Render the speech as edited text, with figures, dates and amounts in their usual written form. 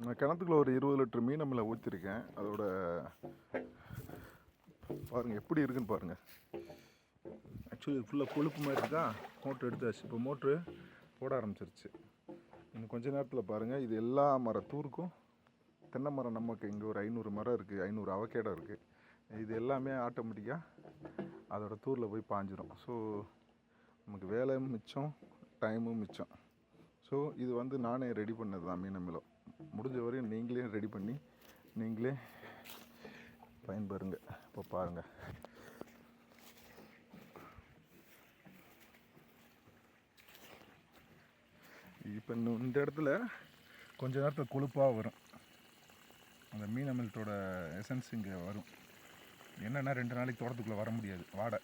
நான் கிணத்துக்குள்ள ஒரு 20 லிட்டர் மீன் அமில ஊற்றிருக்கேன். அதோட பாருங்கள் எப்படி இருக்குன்னு பாருங்கள். ஆக்சுவலி ஃபுல்லாக கொழுப்பு மாதிரி இருக்கா. மோட்ரு எடுத்தாச்சு. இப்போ மோட்ரு போட ஆரம்பிச்சிருச்சு. இன்னும் கொஞ்ச நேரத்தில் பாருங்கள். இது எல்லா தூருக்கும் தென்னை மரம் நமக்கு இங்கே ஒரு 500 மரம் இருக்குது, 500 அவகேடோ இருக்குது. இது எல்லாமே ஆட்டோமேட்டிக்காக அதோட தூரில் போய் பாஞ்சிரும். ஸோ நமக்கு வேலையும் மிச்சம், டைமும் மிச்சம். ஸோ இது வந்து நானே ரெடி பண்ணது தான் மீன் அமிலம். முடிஞ்ச வரையும் நீங்களே ரெடி பண்ணி நீங்களே பயன்பெறுங்க. இப்போ பாருங்கள். இப்போ இந்த இடத்துல கொஞ்ச நேரத்தில் கொழுப்பாக வரும். அந்த மீன் அமிலத்தோட எசன்ஸ் இங்கே வரும். என்னென்னா 2 நாளைக்கு தோட்டத்துக்குள்ளே வர முடியாது, வாடை.